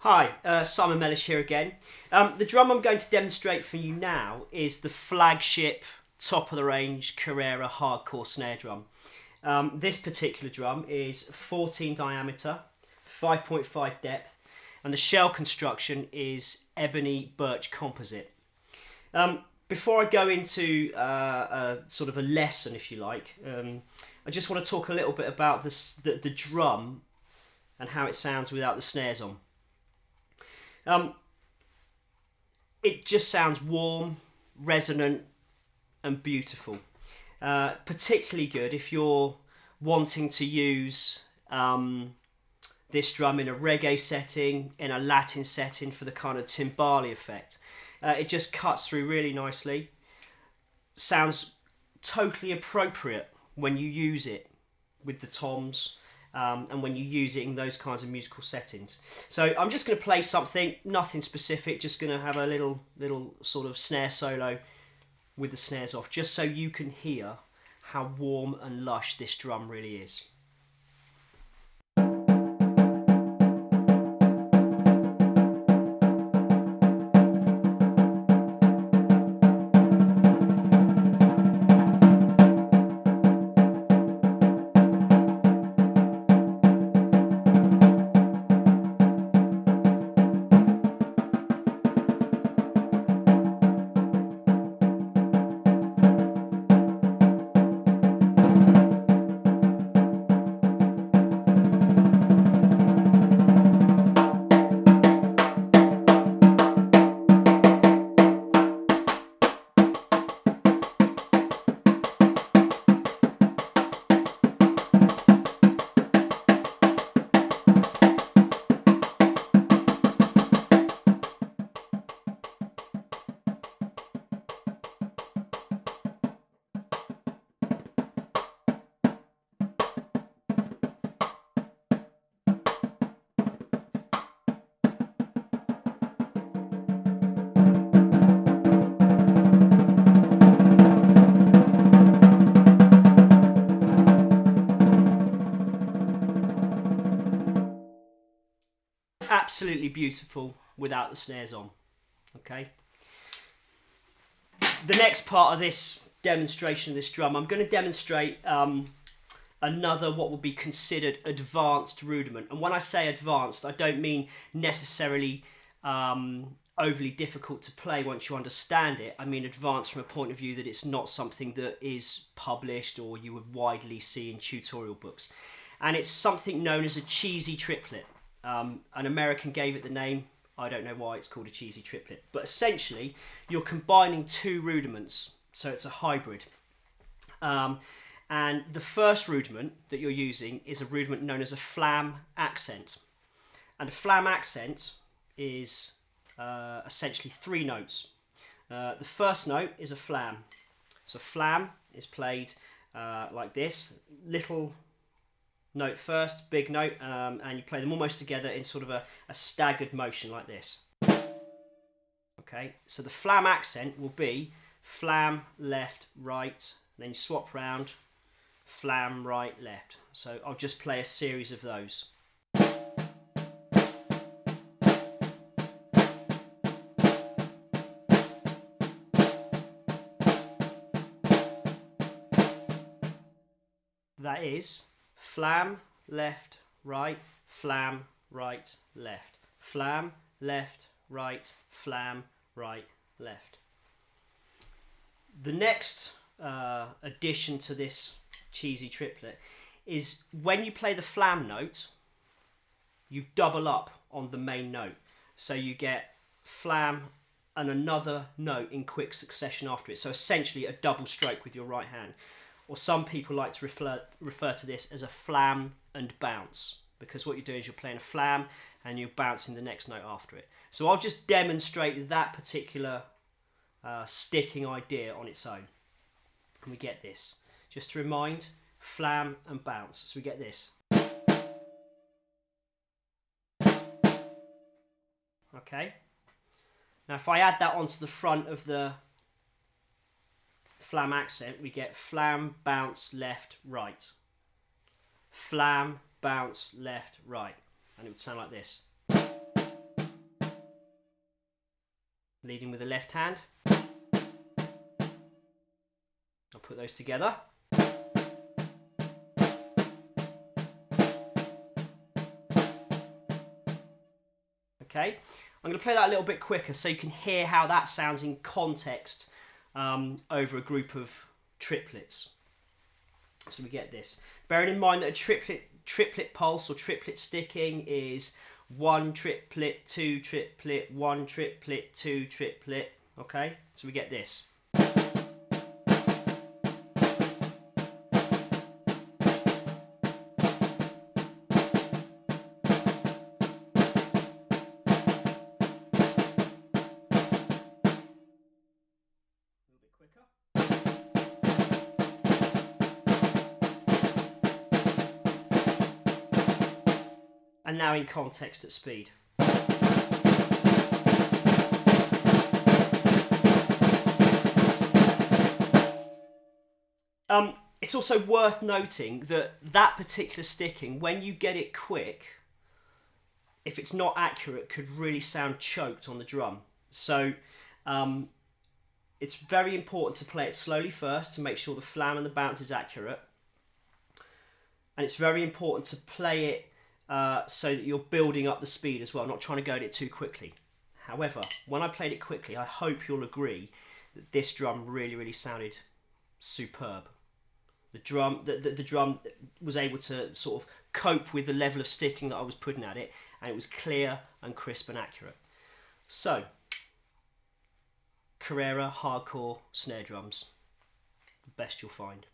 Hi, Simon Mellish here again. The drum I'm going to demonstrate for you now is the flagship top of the range Carrera Hardcore snare drum. This particular drum is 14 diameter, 5.5 depth, and the shell construction is Ebony-Birch composite. Before I go into sort of a lesson, if you like, I just want to talk a little bit about the drum and how it sounds without the snares on. It just sounds warm, resonant and beautiful. Particularly good if you're wanting to use this drum in a reggae setting, in a Latin setting for the kind of timbali effect. It just cuts through really nicely. Sounds totally appropriate when you use it with the toms. And when you use it in those kinds of musical settings. So I'm just going to play something, nothing specific, just going to have a little sort of snare solo with the snares off, just so you can hear how warm and lush this drum really is. Absolutely beautiful without the snares on. Okay. The next part of this demonstration of this drum, I'm going to demonstrate another what would be considered advanced rudiment. And when I say advanced, I don't mean necessarily overly difficult to play once you understand it. I mean advanced from a point of view that it's not something that is published or you would widely see in tutorial books. And it's something known as a Cheesey Triplet. An American gave it the name. I don't know why it's called a Cheesey Triplet, but essentially you're combining two rudiments, so it's a hybrid. And the first rudiment that you're using is a rudiment known as a flam accent, and a flam accent is essentially three notes. The first note is a flam, so flam is played like this, little note first, big note, and you play them almost together in sort of a staggered motion like this. Okay, so the flam accent will be flam, left, right, and then you swap round, flam, right, left. So I'll just play a series of those. That is flam, left, right, flam, right, left. Flam, left, right, flam, right, left. The next addition to this Cheesey Triplet is when you play the flam note, you double up on the main note. So you get flam and another note in quick succession after it. So essentially a double stroke with your right hand. Or some people like to refer to this as a flam and bounce, because what you're doing is you're playing a flam and you're bouncing the next note after it. So I'll just demonstrate that particular sticking idea on its own. And we get this. Just to remind, flam and bounce. So we get this. Okay. Now if I add that onto the front of the flam accent, we get flam, bounce, left, right. Flam, bounce, left, right. And it would sound like this. leading with the left hand. I'll put those together. Okay, I'm going to play that a little bit quicker so you can hear how that sounds in context over a group of triplets. So we get this. Bearing in mind that a triplet pulse or triplet sticking is 1 triplet, 2 triplet, 1 triplet, 2 triplet. Okay, so we get this. And now in context at speed. It's also worth noting that that particular sticking, when you get it quick, if it's not accurate, could really sound choked on the drum. So it's very important to play it slowly first to make sure the flam and the bounce is accurate. And it's very important to play it so that you're building up the speed as well, not trying to go at it too quickly. However, when I played it quickly, I hope you'll agree that this drum really sounded superb. The drum was able to sort of cope with the level of sticking that I was putting at it, and it was clear and crisp and accurate. So, Carrera Hardcore snare drums, the best you'll find.